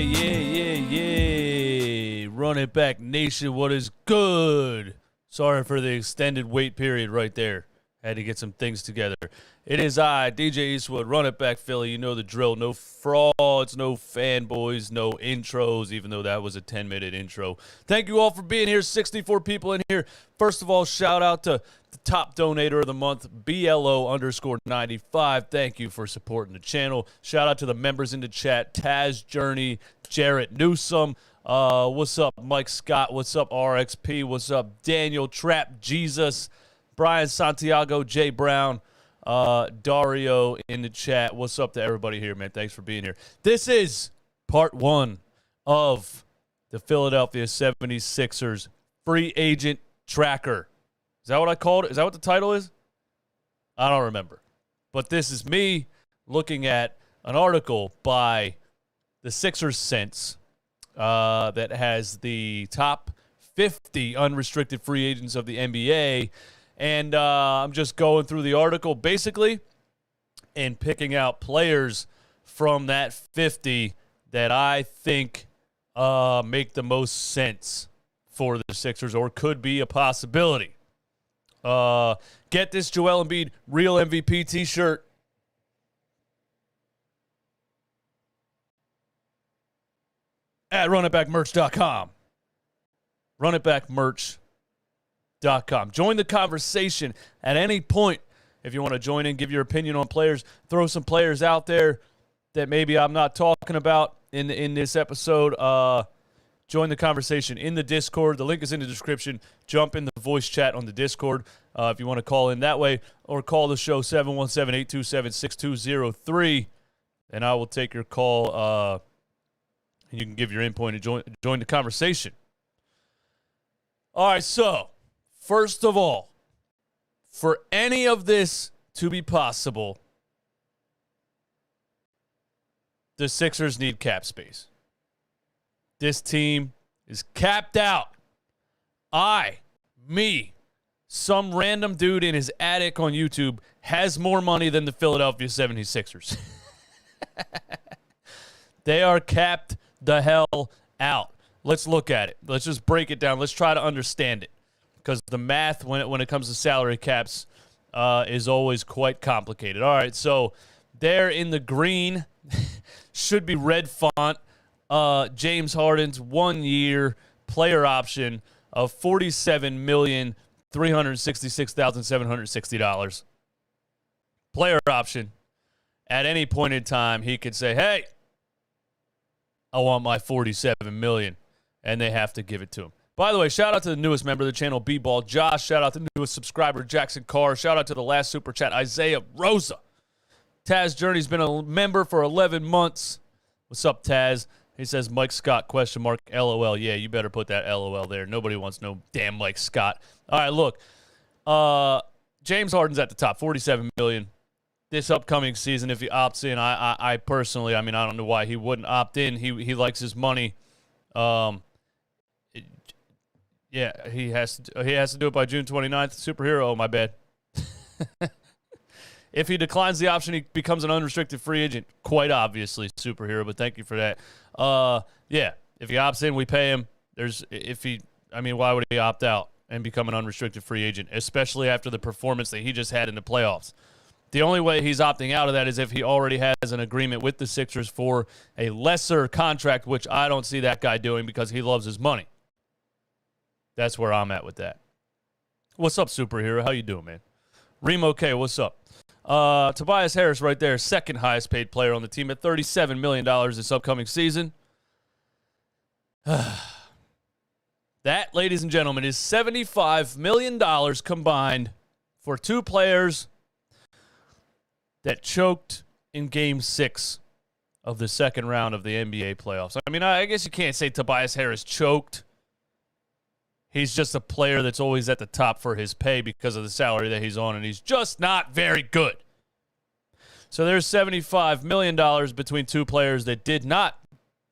yeah. Run it back, nation. What is good? Sorry for the extended wait period right there. Had to get some things together. It is I, DJ Eastwood, Run It Back Philly. You know the drill. No frauds, no fanboys, no intros, even though that was a 10-minute intro. Thank you all for being here. 64 people in here. First of all, shout out to the top donator of the month, BLO_95. Thank you for supporting the channel. Shout out to the members in the chat, Taz Journey, Jarrett Newsom. What's up, Mike Scott? What's up, RXP? What's up, Daniel Trap Jesus? Brian Santiago, Jay Brown, Dario in the chat. What's up to everybody here, man? Thanks for being here. This is part one of the Philadelphia 76ers free agent tracker. Is that what I called it? Is that what the title is? I don't remember. But this is me looking at an article by the Sixers Sense that has the top 50 unrestricted free agents of the NBA. And I'm just going through the article, basically, and picking out players from that 50 that I think make the most sense for the Sixers or could be a possibility. Get this Joel Embiid Real MVP t-shirt. At runitbackmerch.com. Runitbackmerch.com. Join the conversation at any point if you want to join in, give your opinion on players, throw some players out there that maybe I'm not talking about in this episode. Join the conversation in the Discord. The link is in the description. Jump in the voice chat on the Discord if you want to call in that way, or call the show 717-827-6203, and I will take your call, and you can give your input and join the conversation. All right, so first of all, for any of this to be possible, the Sixers need cap space. This team is capped out. Some random dude in his attic on YouTube has more money than the Philadelphia 76ers. They are capped the hell out. Let's look at it. Let's just break it down. Let's try to understand it. Because the math, when it comes to salary caps, is always quite complicated. All right, so there in the green should be red font. James Harden's 1 year player option of $47,366,760. Player option. At any point in time, he could say, "Hey, I want my $47 million," and they have to give it to him. By the way, shout out to the newest member of the channel, B-Ball Josh. Shout out to the newest subscriber, Jackson Carr. Shout out to the last super chat, Isaiah Rosa. Taz Journey's been a member for 11 months. What's up, Taz? He says, Mike Scott, ? LOL. Yeah, you better put that LOL there. Nobody wants no damn Mike Scott. All right, look. James Harden's at the top, $47 million. This upcoming season, if he opts in, I personally, I don't know why he wouldn't opt in. He likes his money. Yeah, he has to do it by June 29th. Superhero, oh, my bad. If he declines the option, he becomes an unrestricted free agent. Quite obviously, superhero, but thank you for that. Yeah, if he opts in, we pay him. Why would he opt out and become an unrestricted free agent, especially after the performance that he just had in the playoffs? The only way he's opting out of that is if he already has an agreement with the Sixers for a lesser contract, which I don't see that guy doing because he loves his money. That's where I'm at with that. What's up, superhero? How you doing, man? Remo K, what's up? Tobias Harris right there, second highest paid player on the team at $37 million this upcoming season. That, ladies and gentlemen, is $75 million combined for two players that choked in Game 6 of the second round of the NBA playoffs. I guess you can't say Tobias Harris choked. He's just a player that's always at the top for his pay because of the salary that he's on, and he's just not very good. So there's $75 million between two players that did not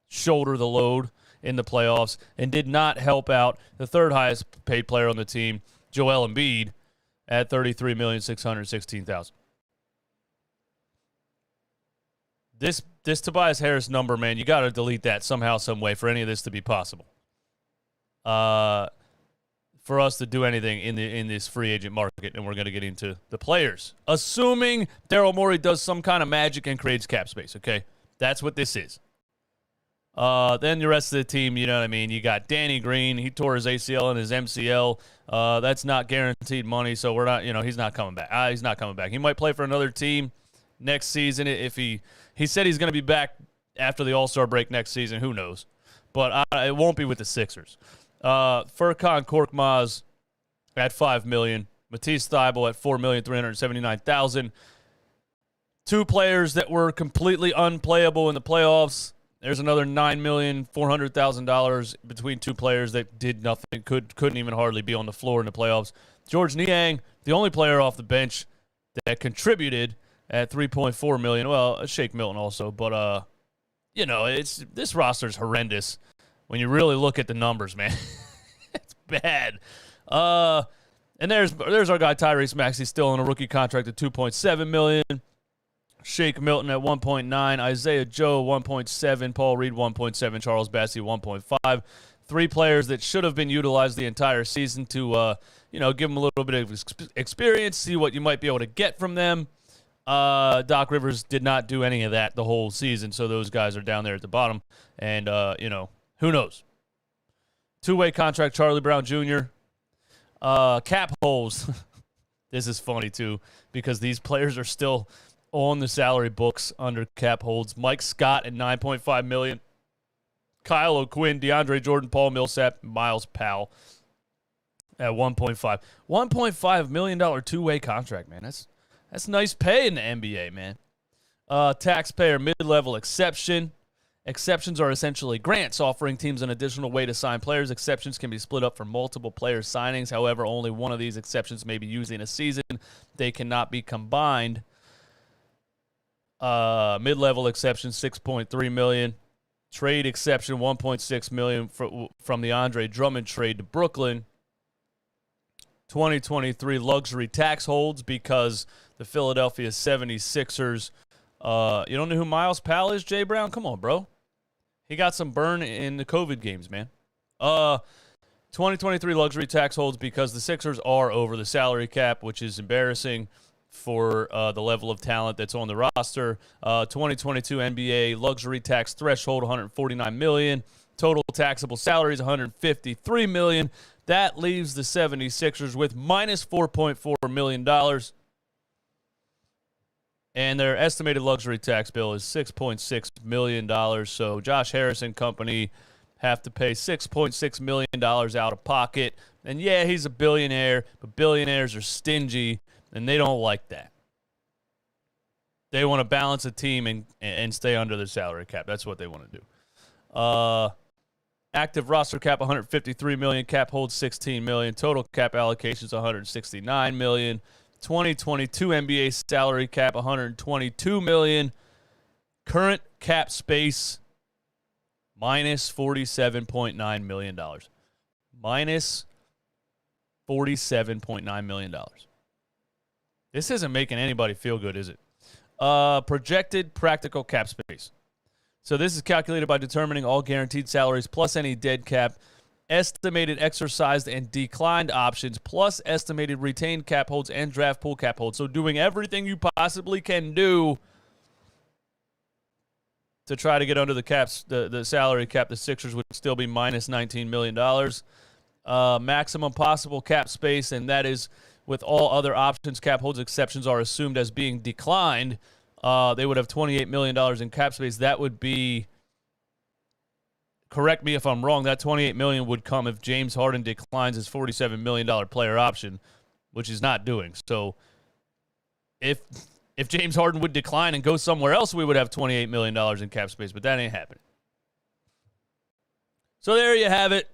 shoulder the load in the playoffs and did not help out the third highest paid player on the team, Joel Embiid, at $33,616,000. this Tobias Harris number, man, you got to delete that somehow, some way for any of this to be possible. For us to do anything in this free agent market, and we're going to get into the players. Assuming Daryl Morey does some kind of magic and creates cap space, okay? That's what this is. Then the rest of the team, you know what I mean? You got Danny Green. He tore his ACL and his MCL. That's not guaranteed money, so we're not, he's not coming back. He's not coming back. He might play for another team next season if he said he's going to be back after the All-Star break next season. Who knows? But it won't be with the Sixers. Furkan Korkmaz at $5 million. Matisse Thybulle at $4,379,000. Two players that were completely unplayable in the playoffs. There's another $9,400,000 between two players that did nothing, couldn't even hardly be on the floor in the playoffs. George Niang, the only player off the bench that contributed at $3.4 million. Well, Shake Milton also, but this roster's horrendous when you really look at the numbers, man. It's bad. And there's our guy Tyrese Maxey still on a rookie contract at $2.7 million. Shake Milton at 1.9, Isaiah Joe 1.7, Paul Reed 1.7, Charles Bassey 1.5. Three players that should have been utilized the entire season to, give them a little bit of experience, see what you might be able to get from them. Doc Rivers did not do any of that the whole season, so those guys are down there at the bottom. And, who knows? Two-way contract, Charlie Brown Jr. Cap holes. This is funny, too, because these players are still on the salary books under cap holds. Mike Scott at $9.5 million. Kyle O'Quinn, DeAndre Jordan, Paul Millsap, Miles Powell at $1.5. $1.5 million two-way contract, man. That's nice pay in the NBA, man. Taxpayer mid-level exception. Exceptions are essentially grants offering teams an additional way to sign players. Exceptions can be split up for multiple player signings. However, only one of these exceptions may be used in a season. They cannot be combined. Mid-level exception, $6.3 million. Trade exception, $1.6 million from the Andre Drummond trade to Brooklyn. 2023 luxury tax holds because the Philadelphia 76ers. You don't know who Miles Powell is, Jay Brown? Come on, bro. He got some burn in the COVID games, man. 2023 luxury tax holds because the Sixers are over the salary cap, which is embarrassing for the level of talent that's on the roster. 2022 NBA luxury tax threshold, $149 million. Total taxable salaries, $153 million. That leaves the 76ers with minus $4.4 million. And their estimated luxury tax bill is $6.6 million. So Josh Harris and company have to pay $6.6 million out of pocket. And, yeah, he's a billionaire, but billionaires are stingy, and they don't like that. They want to balance a team and stay under the salary cap. That's what they want to do. Active roster cap, $153 million. Cap holds $16 million. Total cap allocations, $169 million. 2022 NBA salary cap, $122 million. Current cap space, minus $47.9 million. Minus $47.9 million. This isn't making anybody feel good, is it? Projected practical cap space. So this is calculated by determining all guaranteed salaries plus any dead cap, estimated exercised and declined options, plus estimated retained cap holds and draft pool cap holds. So doing everything you possibly can do to try to get under the salary cap. The Sixers would still be minus $19 million. Maximum possible cap space, and that is with all other options, cap holds, exceptions are assumed as being declined. They would have $28 million in cap space. That would be, correct me if I'm wrong, that $28 million would come if James Harden declines his $47 million player option, which he's not doing. So if James Harden would decline and go somewhere else, we would have $28 million in cap space, but that ain't happening. So there you have it.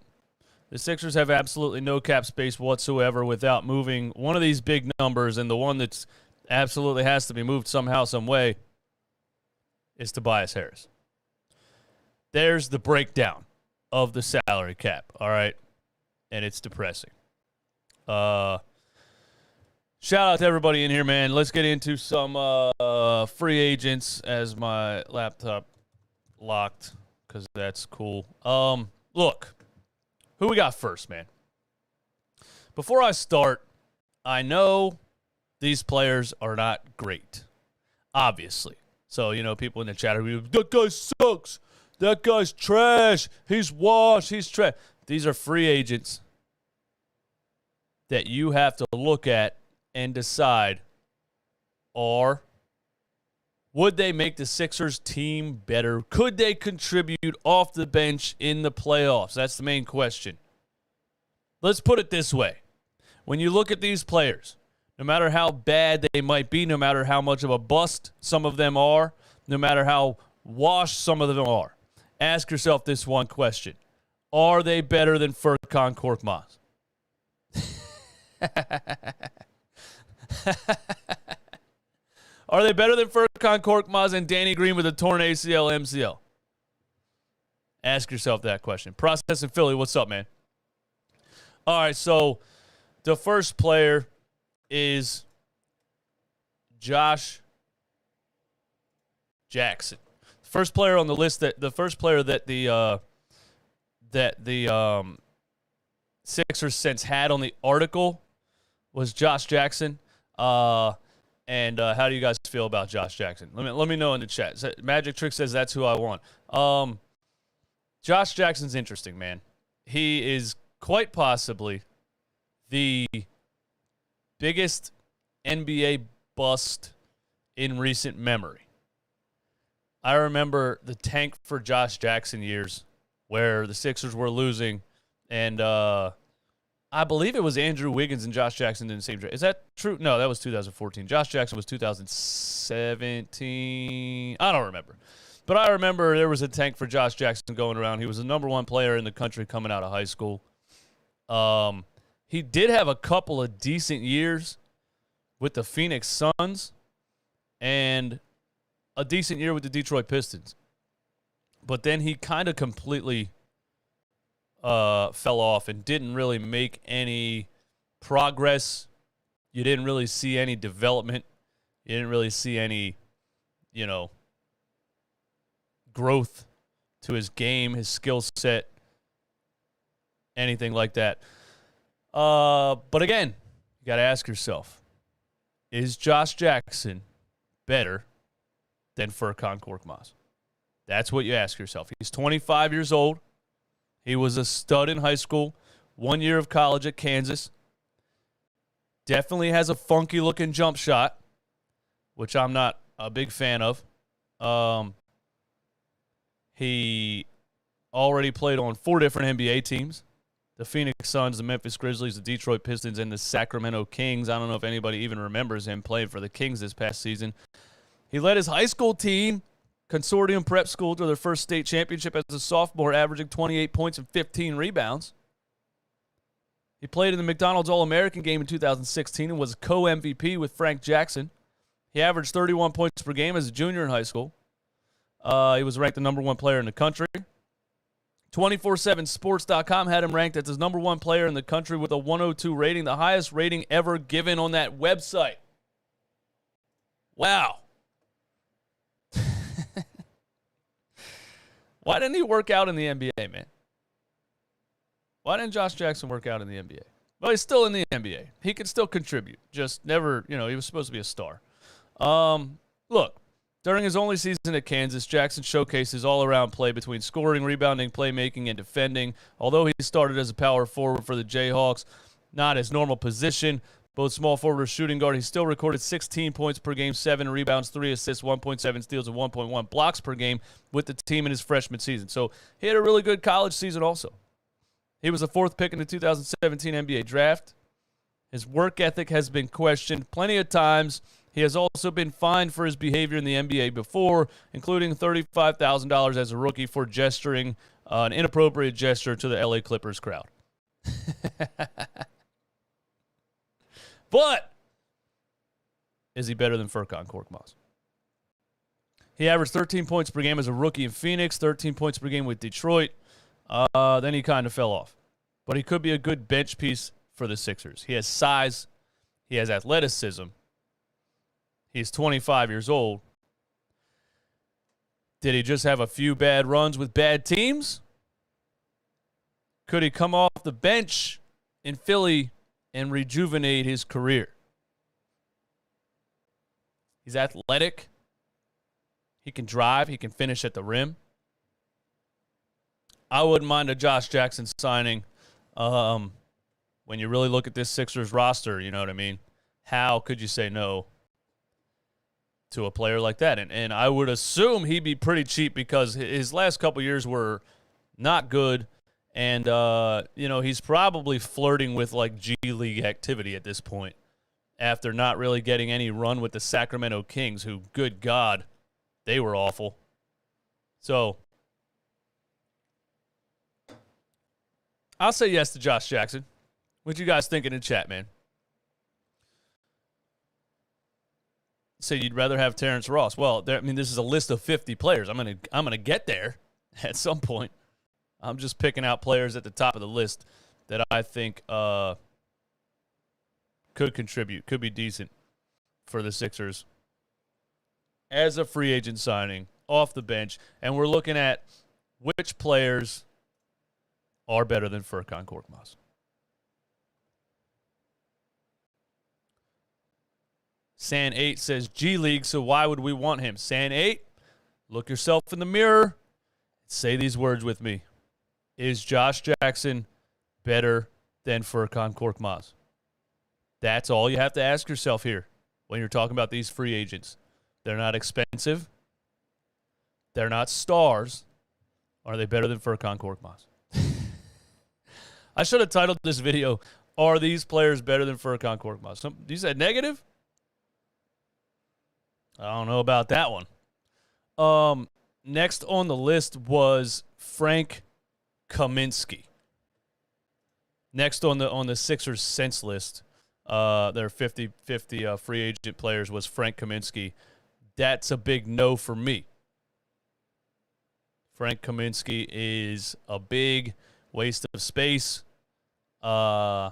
The Sixers have absolutely no cap space whatsoever without moving one of these big numbers, and the one that's absolutely has to be moved somehow, some way is Tobias Harris. There's the breakdown of the salary cap, all right? And it's depressing. Shout out to everybody in here, man. Let's get into some free agents as my laptop locked because that's cool. Look, who we got first, man? Before I start, I know these players are not great, obviously. So, people in the chat are like, that guy sucks. That guy's trash. He's washed. He's trash. These are free agents that you have to look at and decide, would they make the Sixers team better? Could they contribute off the bench in the playoffs? That's the main question. Let's put it this way. When you look at these players, no matter how bad they might be, no matter how much of a bust some of them are, no matter how washed some of them are, ask yourself this one question. Are they better than Furkan Korkmaz? Are they better than Furkan Korkmaz and Danny Green with a torn ACL, MCL? Ask yourself that question. Process in Philly, what's up, man? All right, so the first player is Josh Jackson. First player on the list that the Sixers since had on the article was Josh Jackson. And how do you guys feel about Josh Jackson? Let me know in the chat. Magic Trick says that's who I want. Josh Jackson's interesting, man. He is quite possibly the biggest NBA bust in recent memory. I remember the tank for Josh Jackson years where the Sixers were losing, and I believe it was Andrew Wiggins and Josh Jackson in the same draft. Is that true? No, that was 2014. Josh Jackson was 2017. I don't remember. But I remember there was a tank for Josh Jackson going around. He was the number one player in the country coming out of high school. He did have a couple of decent years with the Phoenix Suns and a decent year with the Detroit Pistons. But then he kind of completely fell off and didn't really make any progress. You didn't really see any development. You didn't really see any, growth to his game, his skill set, anything like that. But again, you got to ask yourself, is Josh Jackson better than Furkan Korkmaz? That's what you ask yourself. He's 25 years old. He was a stud in high school, 1 year of college at Kansas. Definitely has a funky-looking jump shot, which I'm not a big fan of. He already played on 4 different NBA teams. The Phoenix Suns, the Memphis Grizzlies, the Detroit Pistons, and the Sacramento Kings. I don't know if anybody even remembers him playing for the Kings this past season. He led his high school team, Consortium Prep School, to their first state championship as a sophomore, averaging 28 points and 15 rebounds. He played in the McDonald's All-American game in 2016 and was co-MVP with Frank Jackson. He averaged 31 points per game as a junior in high school. He was ranked the number one player in the country. 247sports.com had him ranked as the number one player in the country with a 102 rating, the highest rating ever given on that website. Wow. Why didn't he work out in the NBA, man? Why didn't Josh Jackson work out in the NBA? Well, he's still in the NBA. He can still contribute. Just never, he was supposed to be a star. Look, during his only season at Kansas, Jackson showcased his all-around play between scoring, rebounding, playmaking, and defending. Although he started as a power forward for the Jayhawks, not his normal position, both small forward or shooting guard, he still recorded 16 points per game, 7 rebounds, 3 assists, 1.7 steals, and 1.1 blocks per game with the team in his freshman season. So he had a really good college season also. He was the 4th pick in the 2017 NBA draft. His work ethic has been questioned plenty of times. He has also been fined for his behavior in the NBA before, including $35,000 as a rookie for gesturing an inappropriate gesture to the LA Clippers crowd. But is he better than Furkan Korkmaz? He averaged 13 points per game as a rookie in Phoenix, 13 points per game with Detroit. Then he kind of fell off. But he could be a good bench piece for the Sixers. He has size. He has athleticism. He's 25 years old. Did he just have a few bad runs with bad teams? Could he come off the bench in Philly and rejuvenate his career? He's athletic. He can drive. He can finish at the rim. I wouldn't mind a Josh Jackson signing. When you really look at this Sixers roster, you know what I mean? How could you say no to a player like that? And I would assume he'd be pretty cheap because his last couple years were not good. And, he's probably flirting with, like, G League activity at this point after not really getting any run with the Sacramento Kings, who, good God, they were awful. So, I'll say yes to Josh Jackson. What you guys thinking in chat, man? Say you'd rather have Terrence Ross. Well, this is a list of 50 players. I'm gonna get there at some point. I'm just picking out players at the top of the list that I think could contribute, could be decent for the Sixers as a free agent signing off the bench. And we're looking at which players are better than Furkan Korkmaz. San 8 says G League, so why would we want him? San 8, look yourself in the mirror. Say these words with me. Is Josh Jackson better than Furkan Korkmaz? That's all you have to ask yourself here when you're talking about these free agents. They're not expensive. They're not stars. Are they better than Furkan Korkmaz? I should have titled this video, Are These Players Better Than Furkan Korkmaz? You said negative? I don't know about that one. Next on the list was Frank Kaminsky. Next on the Sixers sense list, their 50-50 free agent players was Frank Kaminsky. That's a big no for me. Frank Kaminsky is a big waste of space. I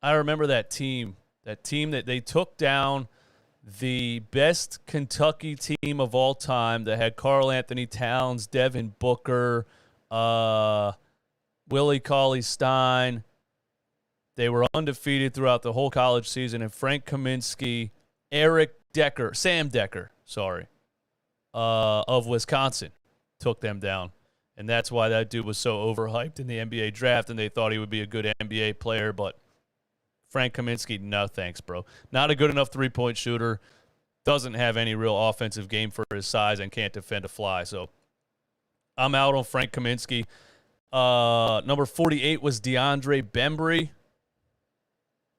remember that team that they took down the best Kentucky team of all time that had Karl Anthony Towns, Devin Booker, Willie Cauley-Stein. They were undefeated throughout the whole college season, and Frank Kaminsky, Sam Decker, of Wisconsin, took them down. And that's why that dude was so overhyped in the NBA draft, and they thought he would be a good NBA player. But Frank Kaminsky, no thanks, bro. Not a good enough three-point shooter. Doesn't have any real offensive game for his size and can't defend a fly. So I'm out on Frank Kaminsky. Number 48 was DeAndre Bembry.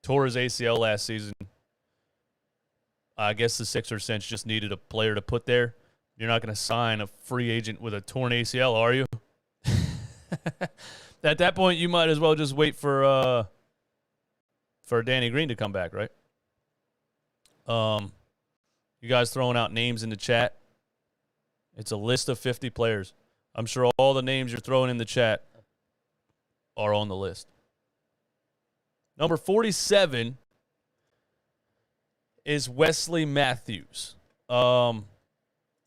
Tore his ACL last season. I guess the Sixers sense just needed a player to put there. You're not going to sign a free agent with a torn ACL, are you? At that point, you might as well just wait for Danny Green to come back, right? You guys throwing out names in the chat. It's a list of 50 players. I'm sure all the names you're throwing in the chat are on the list. Number 47 is Wesley Matthews.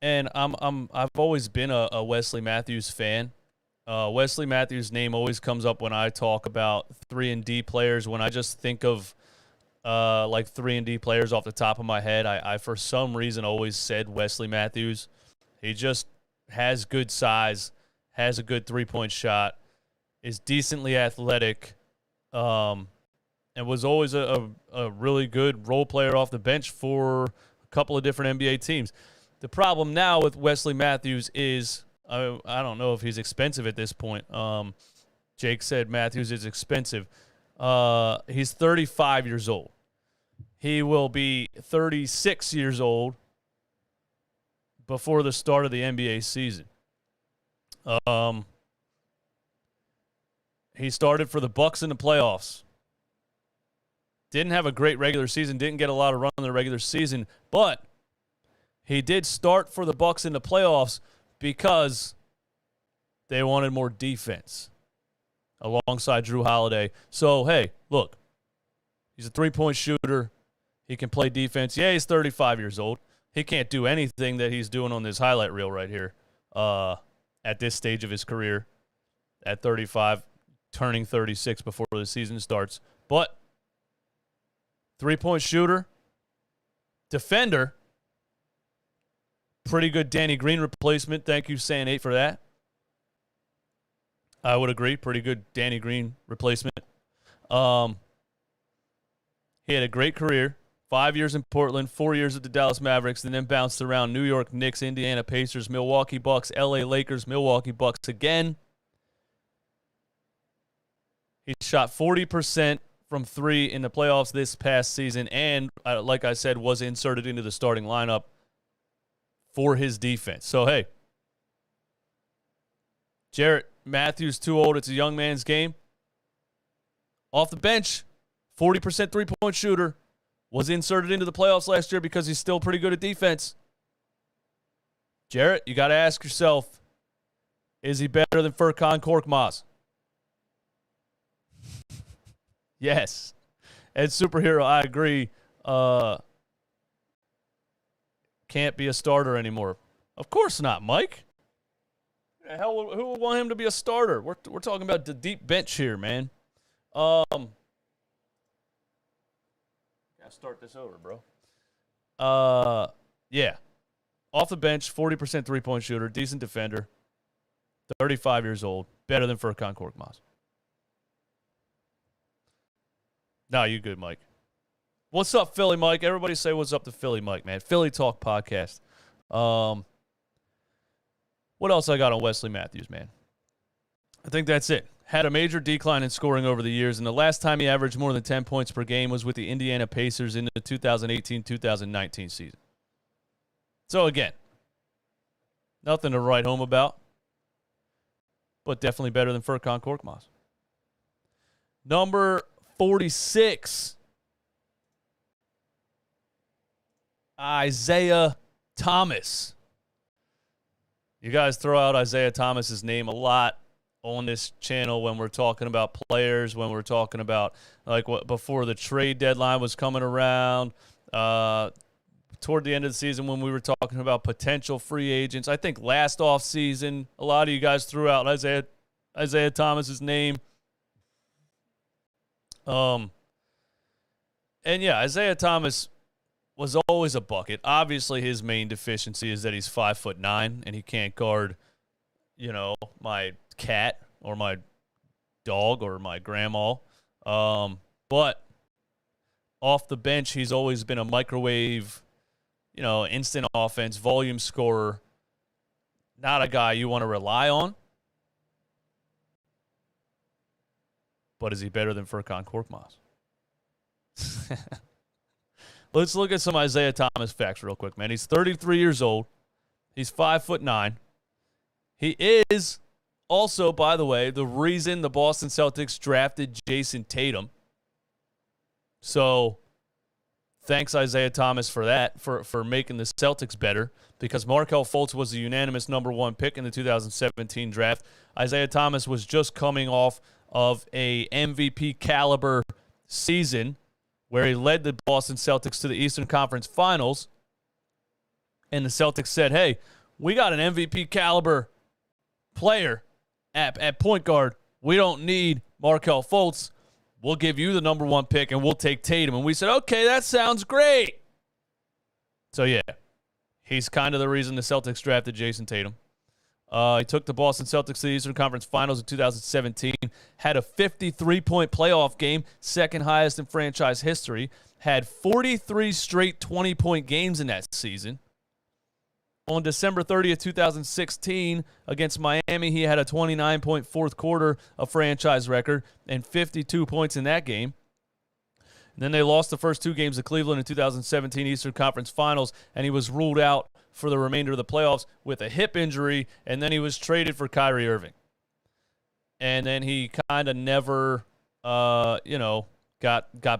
And I've always been a Wesley Matthews fan. Wesley Matthews' name always comes up when I talk about 3-and-D players. When I just think of like 3-and-D players off the top of my head, I for some reason always said Wesley Matthews. He just has good size, has a good three-point shot, is decently athletic, and was always a really good role player off the bench for a couple of different NBA teams. The problem now with Wesley Matthews is I don't know if he's expensive at this point. Jake said Matthews is expensive. He's 35 years old. He will be 36 years old before the start of the NBA season. He started for the Bucks in the playoffs. Didn't have a great regular season, didn't get a lot of run in the regular season, but he did start for the Bucks in the playoffs because they wanted more defense alongside Drew Holiday. So, hey, look, He's a three-point shooter. He can play defense. Yeah, he's 35 years old. He can't do anything that he's doing on this highlight reel right here at this stage of his career at 35, turning 36 before the season starts. But three-point shooter, defender, pretty good Danny Green replacement. Thank you, San 8, for that. I would agree. Pretty good Danny Green replacement. He had a great career. 5 years in Portland, 4 years at the Dallas Mavericks, and then bounced around New York Knicks, Indiana Pacers, Milwaukee Bucks, LA Lakers, Milwaukee Bucks again. He shot 40% from three in the playoffs this past season and, like I said, was inserted into the starting lineup for his defense. So, hey, Jarrett Matthews, too old. It's a young man's game. Off the bench, 40% three-point shooter. Was inserted into the playoffs last year because he's still pretty good at defense. Jarrett, you got to ask yourself, is he better than Furkan Korkmaz? Yes. And Superhero, I agree, can't be a starter anymore. Of course not, Mike. Hell, who would want him to be a starter? We're talking about the deep bench here, man. Start this over, bro. Yeah. Off the bench, 40% three-point shooter, decent defender, 35 years old, better than Furkan Korkmaz. No, you good, Mike. What's up, Philly Mike? Everybody say what's up to Philly Mike, man. Philly Talk Podcast. What else I got on Wesley Matthews, man? I think that's it. Had a major decline in scoring over the years, and the last time he averaged more than 10 points per game was with the Indiana Pacers in the 2018-2019 season. So, again, nothing to write home about, but definitely better than Furkan Korkmaz. Number 46, Isaiah Thomas. You guys throw out Isaiah Thomas's name a lot on this channel when we're talking about players, when we're talking about like what before the trade deadline was coming around, toward the end of the season when we were talking about potential free agents. I think last off season, a lot of you guys threw out Isaiah Thomas's name. And yeah, Isaiah Thomas was always a bucket. Obviously, his main deficiency is that he's 5'9" and he can't guard, my cat or my dog or my grandma. But off the bench, he's always been a microwave, instant offense, volume scorer. Not a guy you want to rely on. But is he better than Furkan Korkmaz? Let's look at some Isaiah Thomas facts real quick, man. He's 33 years old. He's 5'9". He is also, by the way, the reason the Boston Celtics drafted Jason Tatum. So thanks, Isaiah Thomas, for that, for making the Celtics better, because Markieff Fultz was the unanimous number one pick in the 2017 draft. Isaiah Thomas was just coming off of a MVP caliber season where he led the Boston Celtics to the Eastern Conference Finals. And the Celtics said, hey, we got an MVP caliber player at point guard. We don't need Markieff Fultz. We'll give you the number one pick, and we'll take Tatum. And we said, okay, that sounds great. So, yeah, he's kind of the reason the Celtics drafted Jason Tatum. He took the Boston Celtics to the Eastern Conference Finals in 2017, had a 53-point playoff game, second highest in franchise history, had 43 straight 20-point games in that season. On December 30th, 2016, against Miami, he had a 29-point fourth quarter, a franchise record, and 52 points in that game. And then they lost the first two games of Cleveland in 2017 Eastern Conference Finals, and he was ruled out for the remainder of the playoffs with a hip injury, and then he was traded for Kyrie Irving. And then he kind of never, got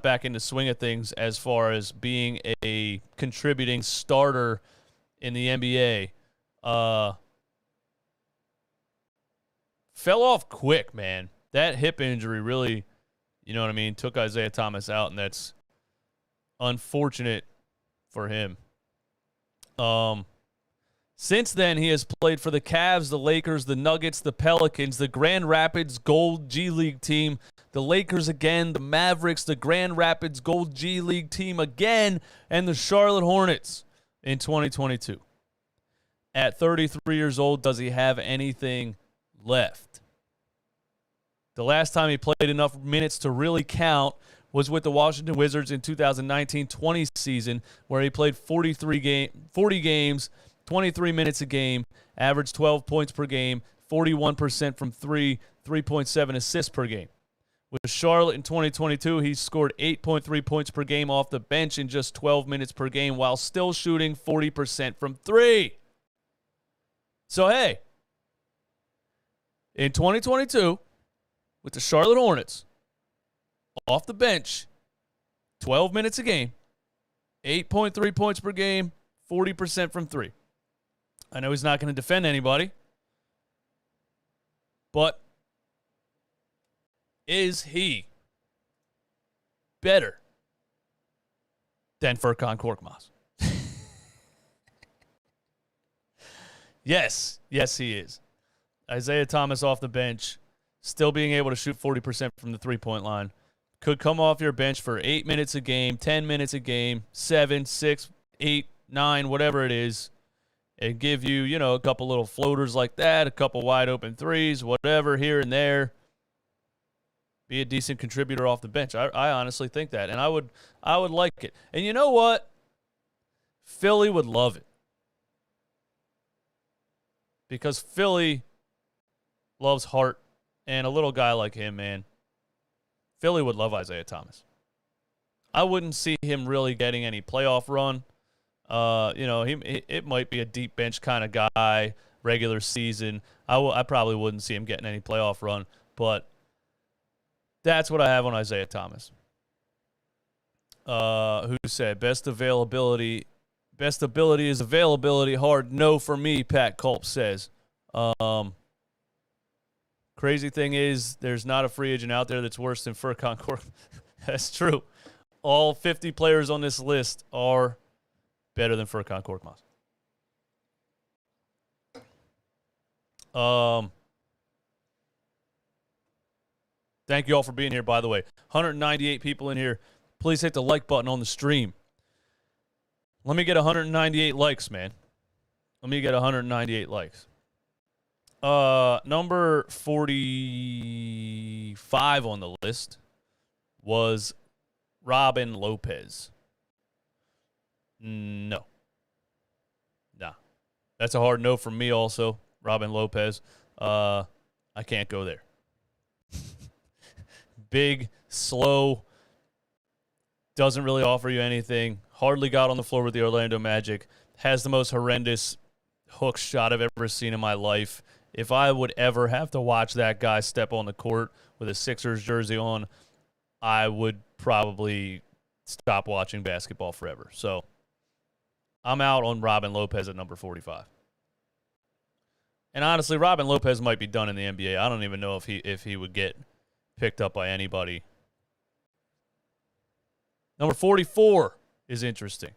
back into swing of things as far as being a contributing starter in the NBA. Fell off quick, man. That hip injury really, You know what I mean? Took Isaiah Thomas out, and that's unfortunate for him. Since then, he has played for the Cavs, the Lakers, the Nuggets, the Pelicans, the Grand Rapids Gold G League team, the Lakers again, the Mavericks, the Grand Rapids Gold G League team again, and the Charlotte Hornets in 2022. At 33 years old, does he have anything left? The last time he played enough minutes to really count was with the Washington Wizards in 2019-20 season, where he played 40 games, 23 minutes a game, averaged 12 points per game, 41% from three, 3.7 assists per game. With Charlotte in 2022, he scored 8.3 points per game off the bench in just 12 minutes per game while still shooting 40% from three. So, hey, in 2022, with the Charlotte Hornets, off the bench, 12 minutes a game, 8.3 points per game, 40% from three. I know he's not going to defend anybody, but is he better than Furkan Korkmaz? Yes, he is. Isaiah Thomas off the bench, still being able to shoot 40% from the three-point line. Could come off your bench for 8 minutes a game, 10 minutes a game, 7, 6, 8, 9, whatever it is, and give you, a couple little floaters like that, a couple wide open threes, whatever, here and there. Be a decent contributor off the bench. I honestly think that, and I would like it. And you know what? Philly would love it. Because Philly loves heart, and a little guy like him, man. Philly would love Isaiah Thomas. I wouldn't see him really getting any playoff run. It might be a deep bench kind of guy, regular season. I probably wouldn't see him getting any playoff run, but that's what I have on Isaiah Thomas. Who said best ability is availability. Hard no for me, Pat Culp says. Crazy thing is there's not a free agent out there that's worse than Furkan Korkmaz. That's true. All 50 players on this list are better than Furkan Korkmaz. Thank you all for being here, by the way. 198 people in here. Please hit the like button on the stream. Let me get 198 likes, man. Let me get 198 likes. Number 45 on the list was Robin Lopez. No. Nah. That's a hard no from me also, Robin Lopez. I can't go there. Big, slow, doesn't really offer you anything. Hardly got on the floor with the Orlando Magic. Has the most horrendous hook shot I've ever seen in my life. If I would ever have to watch that guy step on the court with a Sixers jersey on, I would probably stop watching basketball forever. So I'm out on Robin Lopez at number 45. And honestly, Robin Lopez might be done in the NBA. I don't even know if he would get picked up by anybody. Number 44 is interesting.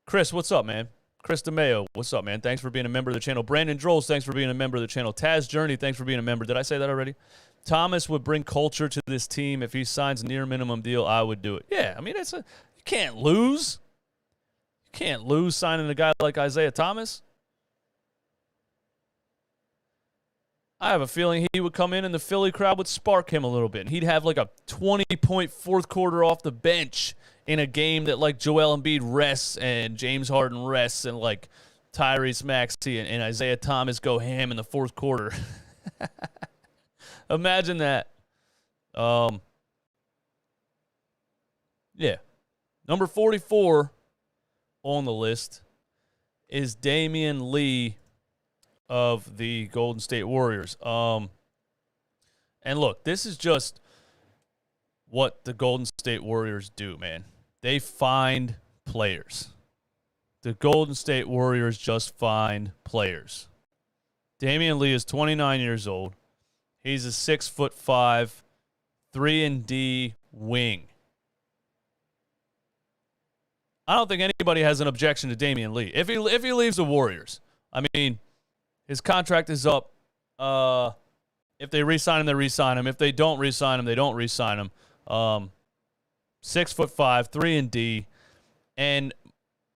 Chris, what's up, man? Chris DeMeo, what's up, man? Thanks for being a member of the channel. Brandon Drolls, thanks for being a member of the channel. Taz Journey, thanks for being a member. Did I say that already? Thomas would bring culture to this team. If he signs a near minimum deal, I would do it. Yeah, I mean, you can't lose. You can't lose signing a guy like Isaiah Thomas. I have a feeling he would come in and the Philly crowd would spark him a little bit. And he'd have like a 20-point fourth quarter off the bench in a game that like Joel Embiid rests and James Harden rests and like Tyrese Maxey and Isaiah Thomas go ham in the fourth quarter. Imagine that. Yeah. Number 44 on the list is Damion Lee of the Golden State Warriors. And look, this is just what the Golden State Warriors do, man. They find players. The Golden State Warriors just find players. Damion Lee is 29 years old. He's a 6'5", 3-and-D wing. I don't think anybody has an objection to Damion Lee. If he leaves the Warriors, I mean, his contract is up. If they re-sign him, they re-sign him. If they don't re-sign him, they don't re-sign him. 6'5", 3-and-D. And,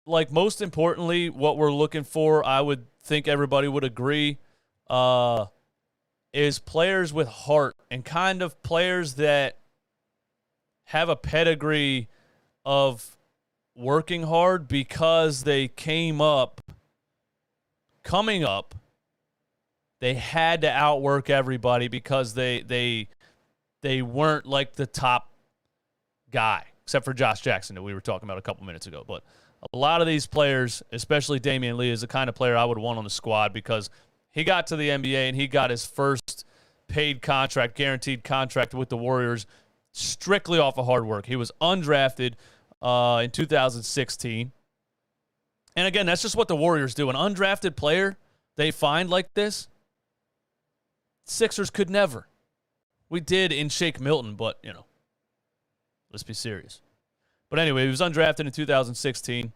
like, most importantly, what we're looking for, I would think everybody would agree, is players with heart and kind of players that have a pedigree of working hard because they coming up, they had to outwork everybody because they weren't like the top guy, except for Josh Jackson that we were talking about a couple minutes ago. But a lot of these players, especially Damion Lee, is the kind of player I would want on the squad because he got to the NBA and he got his first paid contract, guaranteed contract with the Warriors strictly off of hard work. He was undrafted in 2016. And again, that's just what the Warriors do. An undrafted player they find like this, Sixers could never. We did in Shake Milton, but, you know, let's be serious. But anyway, he was undrafted in 2016.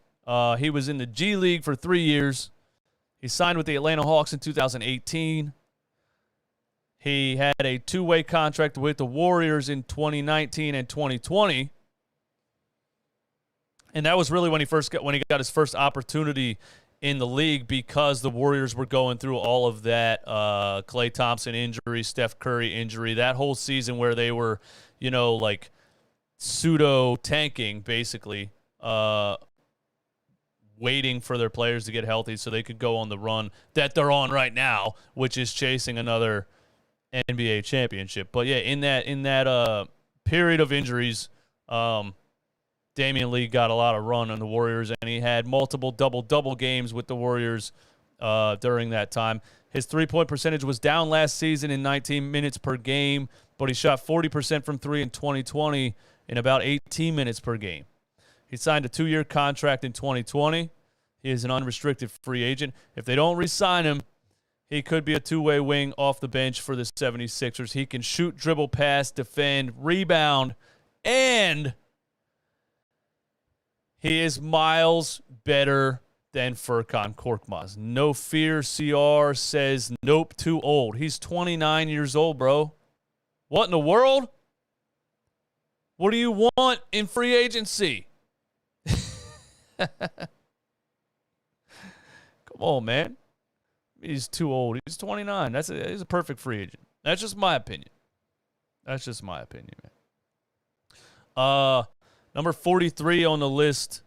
He was in the G League for 3 years. He signed with the Atlanta Hawks in 2018. He had a two-way contract with the Warriors in 2019 and 2020. And that was really when he got his first opportunity in the league because the Warriors were going through all of that Klay Thompson injury, Steph Curry injury, that whole season where they were, you know, like pseudo-tanking, basically, waiting for their players to get healthy so they could go on the run that they're on right now, which is chasing another NBA championship. But, yeah, in that period of injuries, Damion Lee got a lot of run on the Warriors, and he had multiple double-double games with the Warriors during that time. His three-point percentage was down last season in 19 minutes per game, but he shot 40% from three in 2020 in about 18 minutes per game. He signed a 2-year contract in 2020. He is an unrestricted free agent. If they don't re-sign him, he could be a two-way wing off the bench for the 76ers. He can shoot, dribble, pass, defend, rebound, and he is miles better than Furkan Korkmaz. No fear, CR says, nope, too old. He's 29 years old, bro. What in the world? What do you want in free agency? Come on, man. He's too old. He's 29. He's a perfect free agent. That's just my opinion. Man. Number 43 on the list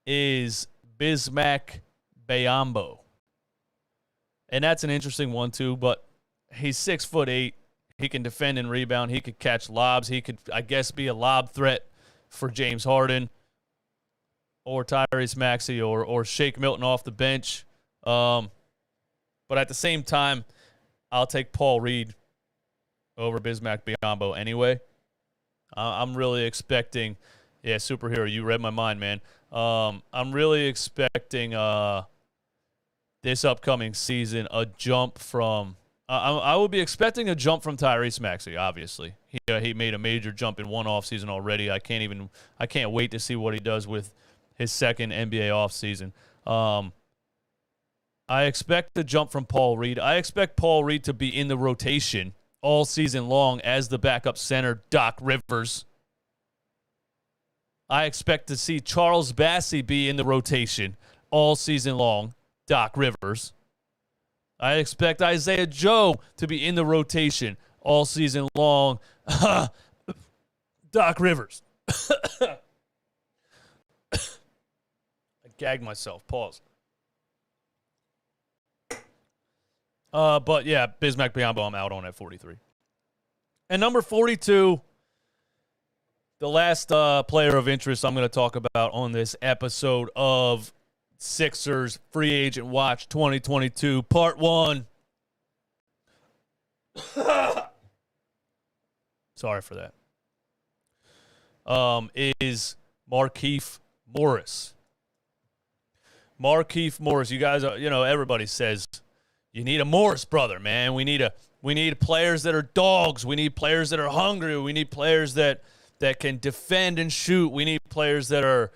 is Bismack Biyombo. And that's an interesting one, too, but he's 6'8". He can defend and rebound. He could catch lobs. He could, I guess, be a lob threat for James Harden or Tyrese Maxey or Shake Milton off the bench. But at the same time, I'll take Paul Reed over Bismack Biyombo anyway. I'm really expecting, superhero, you read my mind, man. I'm really expecting this upcoming season a jump from I will be expecting a jump from Tyrese Maxey, obviously. He made a major jump in one offseason already. I can't wait to see what he does with his second NBA offseason. I expect the jump from Paul Reed. I expect Paul Reed to be in the rotation all season long as the backup center, Doc Rivers. I expect to see Charles Bassey be in the rotation all season long, Doc Rivers. I expect Isaiah Joe to be in the rotation all season long, Doc Rivers. I gagged myself. Pause. But, yeah, Bismack Biyombo, I'm out on at 43. And number 42, the last player of interest I'm going to talk about on this episode of Sixers Free Agent Watch 2022, Part 1. Sorry for that. Is Markieff Morris. Markieff Morris, you guys, everybody says you need a Morris brother, man. We need players that are dogs. We need players that are hungry. We need players that can defend and shoot. We need players that are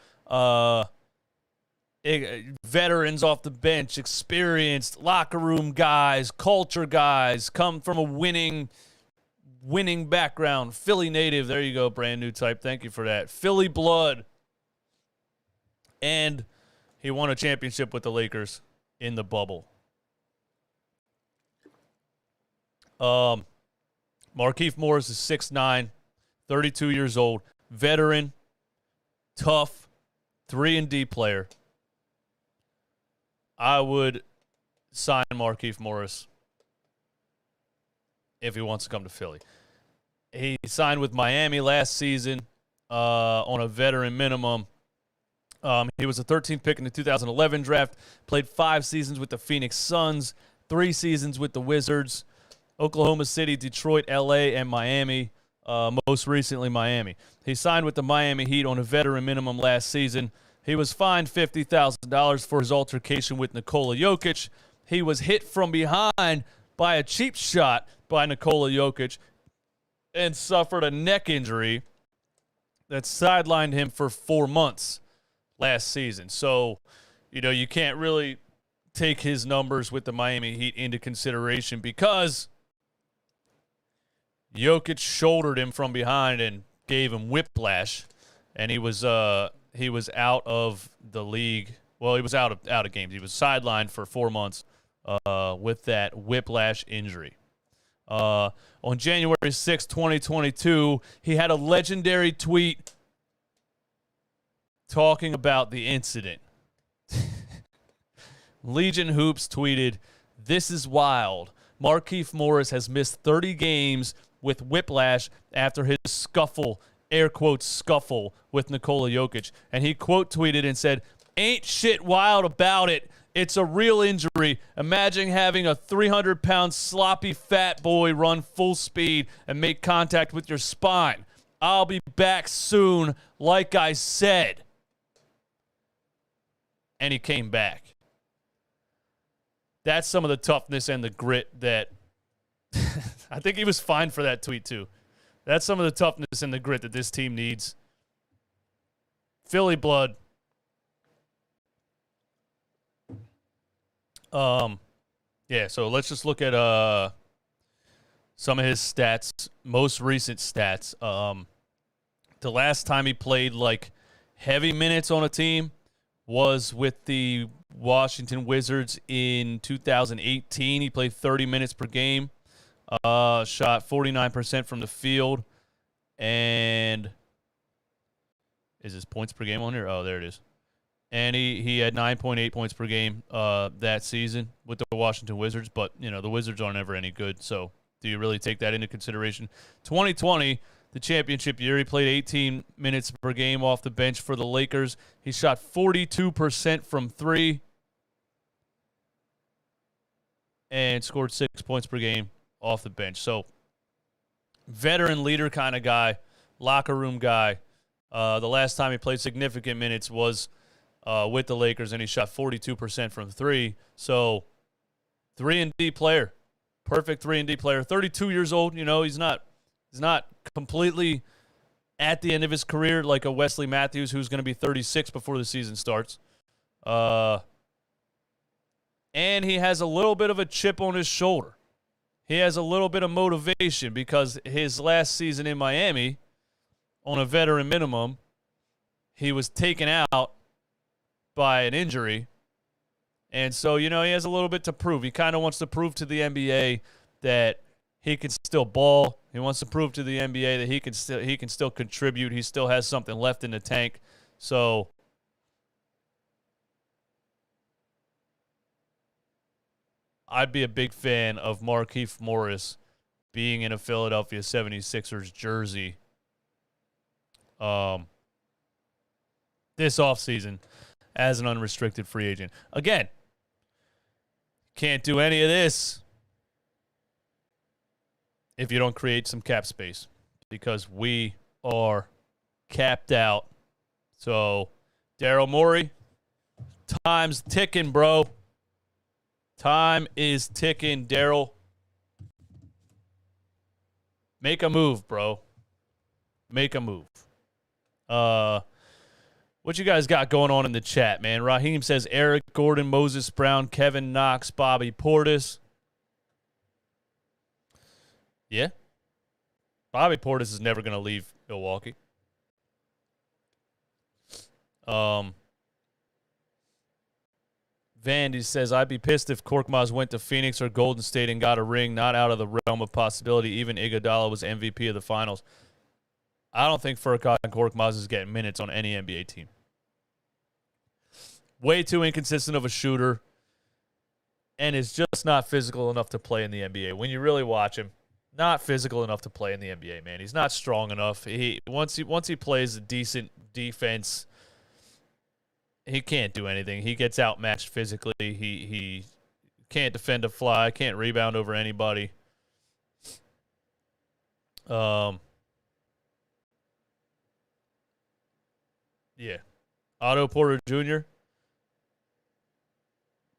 veterans off the bench, experienced locker room guys, culture guys, come from a winning background. Philly native. There you go, brand new type. Thank you for that. Philly blood. And he won a championship with the Lakers in the bubble. Markieff Morris is 6'9", 32 years old, veteran, tough, 3-and-D player. I would sign Markieff Morris if he wants to come to Philly. He signed with Miami last season on a veteran minimum. He was a 13th pick in the 2011 draft, played 5 seasons with the Phoenix Suns, 3 seasons with the Wizards, Oklahoma City, Detroit, L.A., and Miami, most recently Miami. He signed with the Miami Heat on a veteran minimum last season. He was fined $50,000 for his altercation with Nikola Jokic. He was hit from behind by a cheap shot by Nikola Jokic and suffered a neck injury that sidelined him for 4 months last season. So, you can't really take his numbers with the Miami Heat into consideration because Jokic shouldered him from behind and gave him whiplash, and he was out of the league. Well, he was out of games. He was sidelined for 4 months with that whiplash injury. On January 6, 2022, he had a legendary tweet talking about the incident. Legion Hoops tweeted, "This is wild. Markieff Morris has missed 30 games with whiplash after his scuffle, air quotes scuffle, with Nikola Jokic." And he quote tweeted and said, "Ain't shit wild about it. It's a real injury. Imagine having a 300-pound sloppy fat boy run full speed and make contact with your spine. I'll be back soon, like I said." And he came back. That's some of the toughness and the grit that I think he was fined for that tweet too. That's some of the toughness and the grit that this team needs. Philly blood. Yeah, so let's just look at some of his stats, most recent stats. The last time he played like heavy minutes on a team was with the Washington Wizards in 2018. He played 30 minutes per game, shot 49% from the field, and is his points per game on here? Oh, there it is. And he had 9.8 points per game that season with the Washington Wizards, but, the Wizards aren't ever any good, so do you really take that into consideration? 2020, the championship year, he played 18 minutes per game off the bench for the Lakers. He shot 42% from 3 and scored 6 points per game off the bench. So, veteran leader kind of guy, locker room guy. The last time he played significant minutes was with the Lakers, and he shot 42% from 3. So, 3-and-D player. Perfect 3-and-D player. 32 years old. He's not completely at the end of his career like a Wesley Matthews who's going to be 36 before the season starts. And he has a little bit of a chip on his shoulder. He has a little bit of motivation because his last season in Miami, on a veteran minimum, he was taken out by an injury. And so, he has a little bit to prove. He kind of wants to prove to the NBA that he can still ball. He wants to prove to the NBA that he can still contribute. He still has something left in the tank. So I'd be a big fan of Markieff Morris being in a Philadelphia 76ers jersey this offseason as an unrestricted free agent. Again, can't do any of this if you don't create some cap space, because we are capped out. So, Daryl Morey, time's ticking, bro. Time is ticking, Daryl. Make a move, bro. Make a move. What you guys got going on in the chat, man? Raheem says Eric Gordon, Moses Brown, Kevin Knox, Bobby Portis. Yeah. Bobby Portis is never going to leave Milwaukee. Vandy says, I'd be pissed if Korkmaz went to Phoenix or Golden State and got a ring, not out of the realm of possibility. Even Iguodala was MVP of the finals. I don't think Furkan Korkmaz is getting minutes on any NBA team. Way too inconsistent of a shooter and is just not physical enough to play in the NBA. When you really watch him, not physical enough to play in the NBA, man. He's not strong enough. Once he plays a decent defense, he can't do anything. He gets outmatched physically. He can't defend a fly, can't rebound over anybody. Yeah. Otto Porter Jr.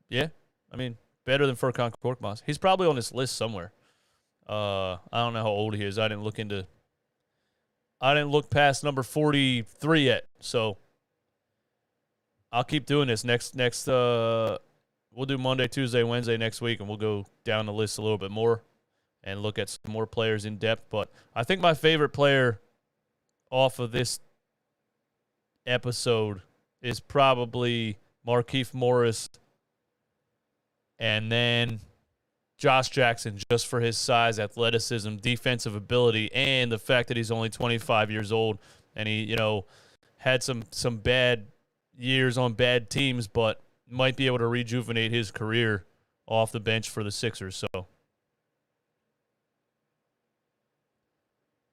Yeah. I mean, better than Furkan Korkmaz. He's probably on this list somewhere. I don't know how old he is. I didn't look past number 43 yet. So I'll keep doing this next we'll do Monday, Tuesday, Wednesday next week, and we'll go down the list a little bit more and look at some more players in depth. But I think my favorite player off of this episode is probably Markieff Morris, and then Josh Jackson, just for his size, athleticism, defensive ability, and the fact that he's only 25 years old, and he, had some bad years on bad teams, but might be able to rejuvenate his career off the bench for the Sixers. So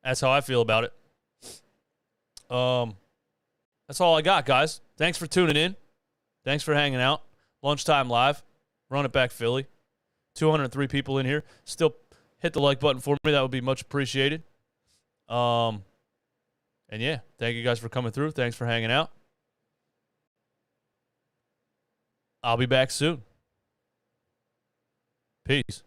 that's how I feel about it. That's all I got, guys. Thanks for tuning in. Thanks for hanging out. Lunchtime Live. Run it back, Philly. 203 people in here. Still hit the like button for me. That would be much appreciated. And yeah, thank you guys for coming through. Thanks for hanging out. I'll be back soon. Peace.